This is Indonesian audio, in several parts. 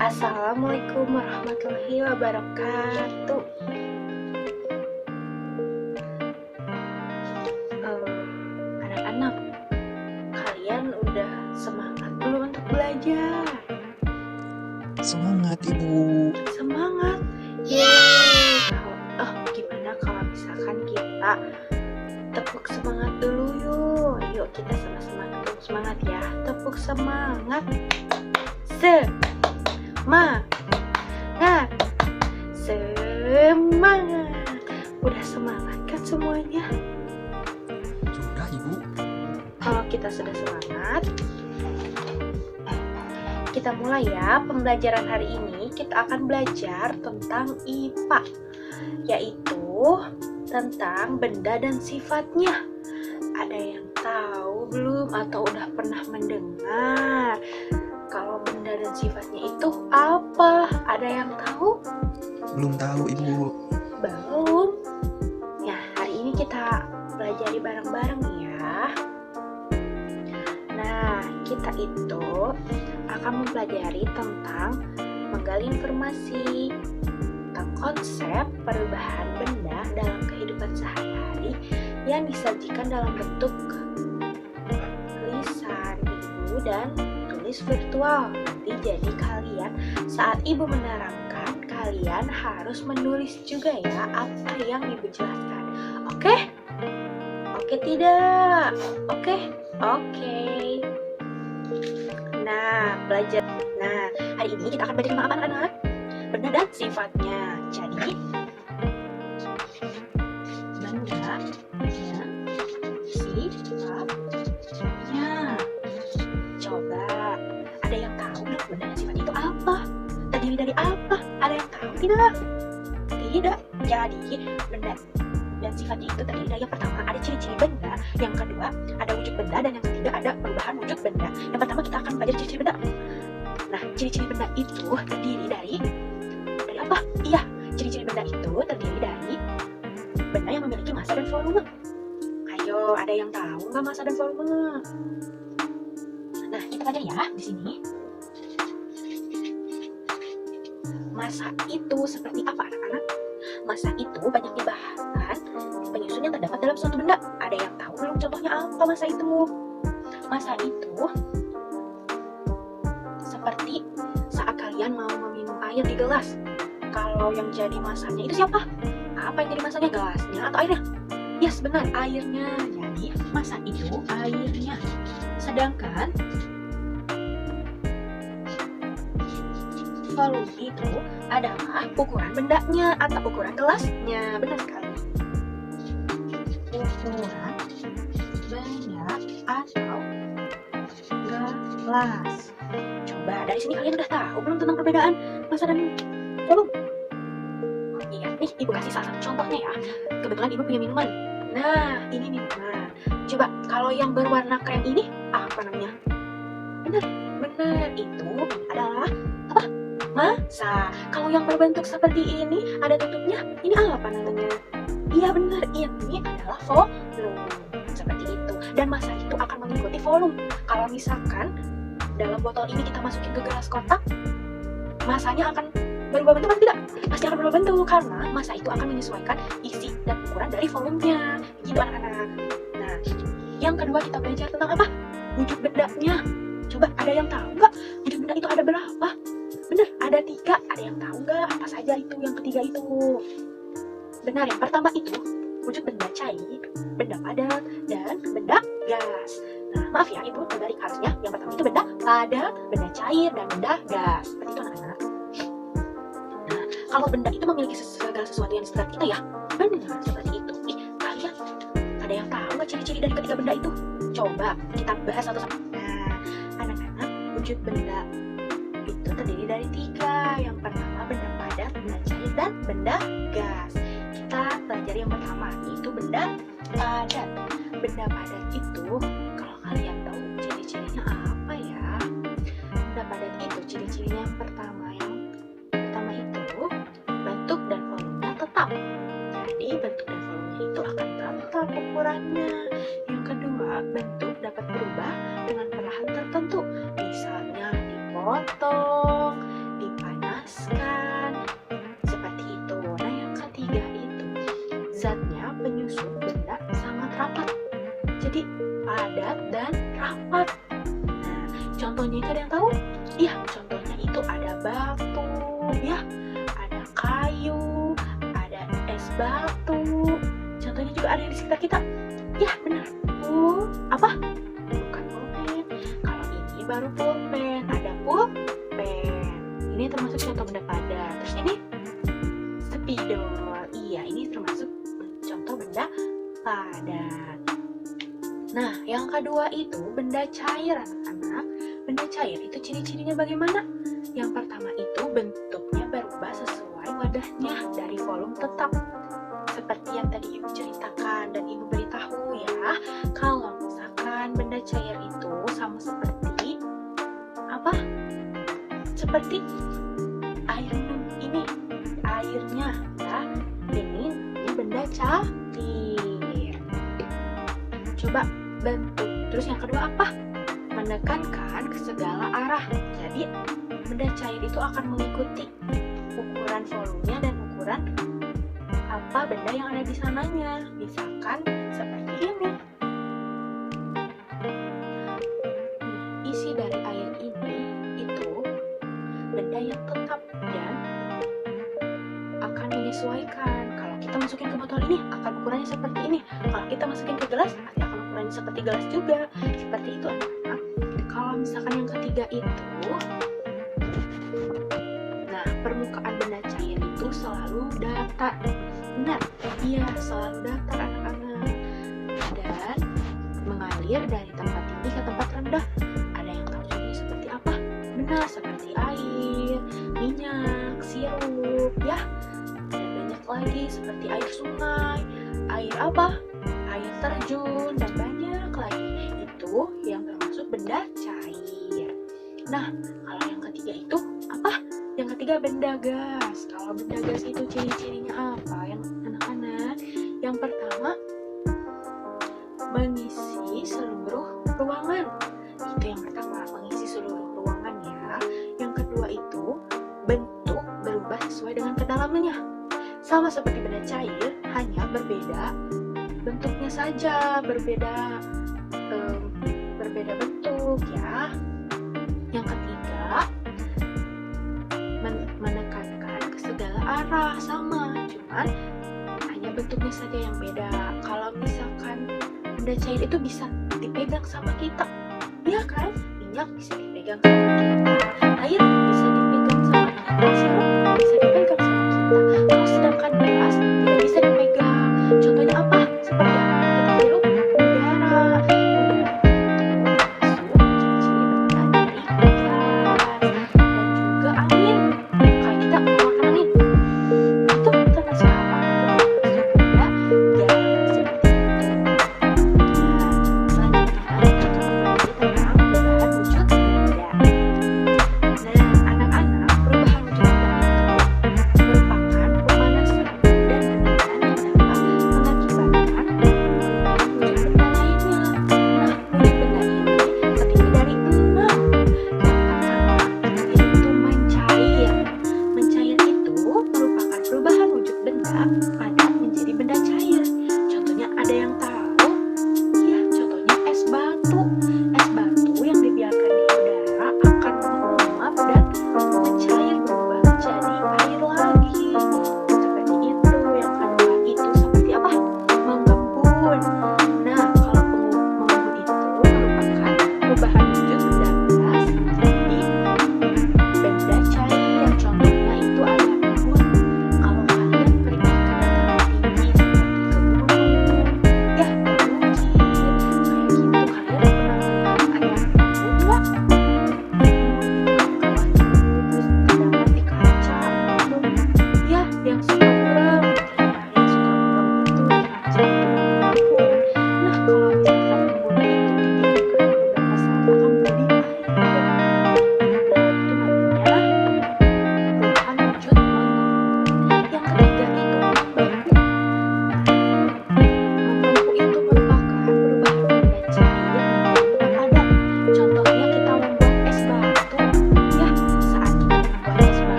Assalamualaikum warahmatullahi wabarakatuh. Anak-anak, kalian udah semangat belum untuk belajar? Semangat Ibu. Semangat? Yeay! Gimana kalau misalkan kita tepuk semangat dulu yuk? Yuk kita sama-sama tepuk semangat ya. Tepuk semangat. Semangat. Udah semangat kan semuanya? Sudah Ibu. Kalau kita sudah semangat, kita mulai ya. Pembelajaran hari ini kita akan belajar tentang IPA, yaitu tentang benda dan sifatnya. Ada yang tahu belum atau udah pernah mendengar kalau benda dan sifatnya itu apa? Ada yang tahu? Belum tahu Ibu. Belum? Ya, hari ini kita pelajari bareng-bareng ya. Nah, kita itu akan mempelajari tentang menggali informasi tentang konsep perubahan benda dalam kehidupan sehari-hari yang disajikan dalam bentuk tulisan Ibu dan tulis virtual. Nanti jadi kalian saat Ibu menerangkan, kalian harus menulis juga ya apa yang Ibu jelaskan. Oke? Oke tidak? Oke? Oke. Nah, hari ini kita akan belajar tentang apa anak-anak? Benda dan sifatnya. Jadi, benda dan sifatnya. Coba, ada yang tahu belum benda dan sifatnya itu apa? Terdiri dari apa? Ada yang tahu tidak? Tidak. Jadi, benda dan sifatnya itu terdiri dari yang pertama ada ciri-ciri benda, yang kedua ada wujud benda, dan yang ketiga ada perubahan wujud benda. Yang pertama kita akan belajar ciri-ciri benda. Nah, ciri-ciri benda itu terdiri dari apa? Iya, ciri-ciri benda itu terdiri dari benda yang memiliki massa dan volume. Ayo, ada yang tahu nggak massa dan volume? Nah, kita pelajari ya di sini. Massa itu seperti apa anak-anak? Massa itu banyaknya bahan penyusun yang terdapat dalam suatu benda. Ada yang tahu belum contohnya apa massa itu? Massa itu seperti saat kalian mau meminum air di gelas. Kalau yang jadi massanya itu siapa? Apa yang jadi massanya? Gelasnya atau airnya? Yes, benar, airnya. Jadi massa itu airnya. Sedangkan volume itu adalah ukuran bendanya atau ukuran gelasnya. Benar sekali. Ukuran benda atau gelas. Coba dari sini kalian udah tahu belum tentang perbedaan massa dan volume? Iya, nih Ibu kasih salah satu contohnya ya. Kebetulan Ibu punya minuman. Nah, ini minuman. Coba kalau yang berwarna krem ini apa namanya? Benar, itu adalah apa? Massa. Kalau yang berbentuk seperti ini ada tutupnya, ini apa namanya? Iya benar, ini adalah volume. Seperti itu. Dan massa itu akan mengikuti volume. Kalau misalkan dalam botol ini kita masukin ke gelas kotak, massanya akan berubah bentuk atau tidak? Pasti akan berubah bentuk karena massa itu akan menyesuaikan isi dan ukuran dari volumenya. Begitu anak-anak. Nah, yang kedua kita belajar tentang apa? Wujud bendanya. Coba ada yang tahu nggak wujud benda itu ada berapa? Benar, ada 3. Ada yang tahu nggak apa saja itu yang ketiga itu? Benar, yang pertama itu wujud benda cair, benda padat, dan benda gas. Nah, maaf ya Ibu, dari harusnya yang pertama itu benda padat, benda cair, dan benda gas. Seperti itu anak-anak. Nah, kalau benda itu memiliki segala sesuatu yang di sekitar kita ya, benar seperti itu. Kalian ada yang tahu nggak ciri-ciri dari ketiga benda itu? Coba kita bahas satu-satu. Nah, anak-anak, wujud benda itu terdiri dari 3. Yang pertama benda padat, benda cair, dan benda gas. Kita pelajari yang pertama, yaitu benda padat. Benda padat itu, kalau kalian tahu ciri-cirinya apa ya? Benda padat itu ciri-cirinya yang pertama itu bentuk dan volumenya tetap. Jadi bentuk dan volumenya itu akan tetap ukurannya. Yang kedua, bentuk dapat berubah dengan perlahan tertentu. Misalnya dipotong, kan? Seperti itu. Nah, yang ketiga itu zatnya penyusun benda sangat rapat. Jadi padat dan rapat. Nah, contohnya itu ada yang tahu? Iya, contohnya itu ada batu, ya, ada kayu, ada es batu. Contohnya juga ada yang di sekitar kita. Ya, benar. Apa? Bukan pulpen. Kalau ini baru pulpen. Ada pulpen. Ini termasuk contoh benda padat. Terus ini spidol. Iya, ini termasuk contoh benda padat. Nah, yang kedua itu benda cair, anak-anak. Benda cair itu ciri-cirinya bagaimana? Yang pertama itu bentuknya berubah sesuai wadahnya dari volume tetap. Seperti yang tadi Ibu ceritakan dan Ibu beritahu ya. Kalau misalkan benda cair itu sama seperti apa? Seperti air minum ini, airnya ya. Ini benda cair. Coba bentuk. Terus yang kedua apa? Menekankan ke segala arah. Jadi benda cair itu akan mengikuti ukuran volumenya dan ukuran apa benda yang ada di sananya. Misalkan seperti ini. Isi dari air ini itu benda yang tetap dan akan menyesuaikan. Kalau kita masukin ke botol ini akan ukurannya seperti ini. Kalau kita masukin ke gelas nanti akan ukurannya seperti gelas juga. Seperti itu anak-anak. Kalau misalkan yang ketiga itu, nah, permukaan benda cair itu selalu datar. Benar, iya, selalu datar anak-anak. Dan mengalir dari tempat tinggi ke tempat rendah. Ada yang tahu contohnya seperti apa? Benar, seperti air, minyak, sirup, ya. Dan banyak lagi seperti air sungai, air apa? Air terjun, dan banyak lagi. Itu yang termasuk benda cair. Nah, kalau yang ketiga itu apa? Yang ketiga benda gas. Kalau benda gas itu ciri-cirinya apa? Yang anak-anak, yang pertama mengisi seluruh ruangan. Itu yang pertama, mengisi seluruh ruangan ya. Yang kedua itu bentuk berubah sesuai dengan kedalamannya. Sama seperti benda cair, hanya berbeda bentuknya saja, berbeda bentuk ya. Yang ketiga menekankan ke segala arah, sama, cuman hanya bentuknya saja yang beda. Kalau misalkan benda cair itu bisa dipegang sama kita, ya kan? Minyak bisa dipegang sama kita, air bisa dipegang sama kita, sirup bisa dipegang sama kita. Kalau sedangkan gas tidak bisa dipegang. Contohnya apa? Seperti apa? Kita hirup udara masuk ciri-ciri benda dari gas. Dan juga angin. Kalau kita mengeluarkan angin, itu termasuk apa? Itu termasuk benda gas, seperti itu. Nah, selanjutnya kita akan belajar tentang belahan wujud benda.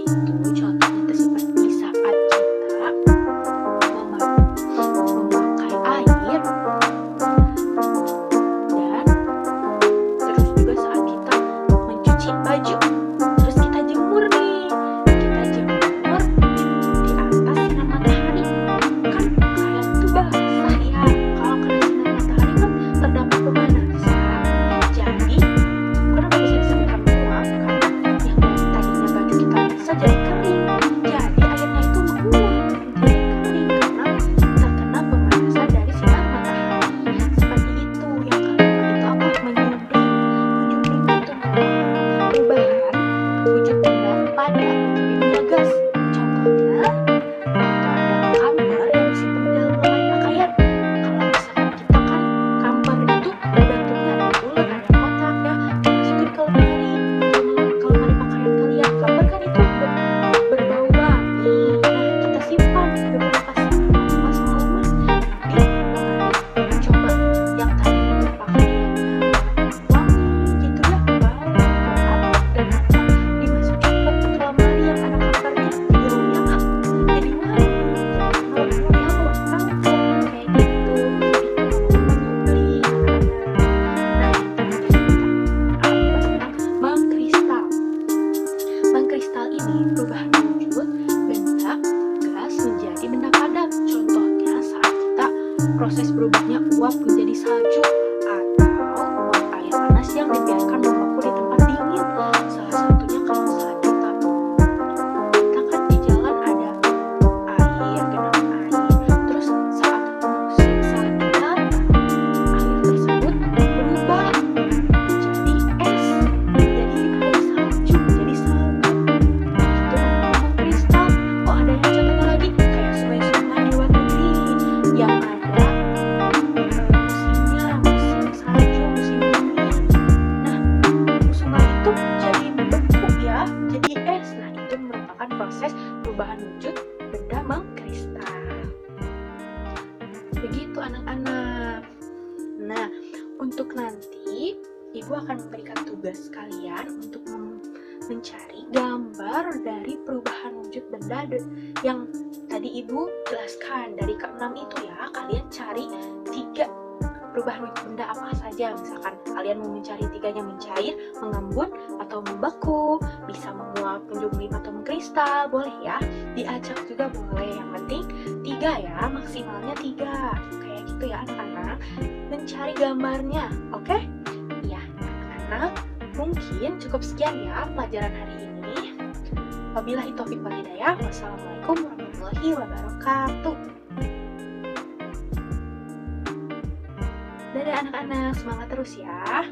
itu contohnya itu seperti saat kita memakai air, dan terus juga saat kita mencuci baju, terus kita jemur nih, kita jemur di atas sinar matahari, kan pakaian itu basah ya, kalau kena sinar matahari kan terdapat pemanasan, jadi kenapa bisa disebutkan menguap? Karena yang tadinya baju kita basah jadi kering, jadi airnya itu menguap menjadi kering karena terkena pemanasan dari sinar matahari. Seperti itu. Yang kedua itu apa? Menyublim. Menyublim itu merupakan perubahan wujud benda padat menjadi benda gas. Contohnya, waktu ada kamper yang disimpan di dalam lemari pakaian. Kalau misalkan kita kan kamper itu bentuknya ada bulat, ada kotak ya, dimasukin ke lemari, ke lemari pakaian kalian. Kamper kan itu berbau wangi. Nah, kita simpan beberapa saat pas malaman di lemari. Coba yang tadi itu pakaiannya wangi gitu ya, bau, gelap, dan apa, dimasukin ke lemari yang ada kampernya, jadi wangi apa? Jadi wangi. Jadi wangi apa? Langsung kayak gitu. Itu menyublim anak-anak. Nah, yang terakhir kita bahas tentang mengkristal. Mengkristal ini perubahan wujud benda gas menjadi benda padat. Contohnya saat kita proses berubahnya uap menjadi salju atau uap air panas yang dibiarkan membeku di tempat dingin. Salah satunya kalau saat kita kan di jalan ada air, genangan air, terus saat musim salju datang, air tersebut berubah jadi es, jadi air salju, jadi salju. Itu namanya mengkristal. Oh, ada yang contohnya lagi kayak sungai-sungai di luar negeri yang ada musimnya, musim salju, musim dingin. Nah, sungai itu jadi beku ya, jadi es. Nah, itu merupakan proses perubahan wujud benda mengkristal. Begitu anak-anak. Nah, untuk nanti Ibu akan memberikan tugas kalian untuk mencari gambar dari perubahan wujud benda yang tadi Ibu jelaskan dari ke-6 itu ya. Kalian cari 3 perubahan wujud benda apa saja. Misalkan kalian mau mencari 3-nya mencair, mengembun, atau membeku, bisa menguap, menyublim, atau mengkristal, boleh ya. Diajak juga boleh, yang penting 3 ya, maksimalnya 3. Kayak gitu ya anak-anak. Mencari gambarnya, oke? Iya anak-anak, mungkin cukup sekian ya pelajaran hari ini. Wabillahi taufiq wal hidayah. Wassalamualaikum warahmatullahi wabarakatuh. Dadah anak-anak, semangat terus ya.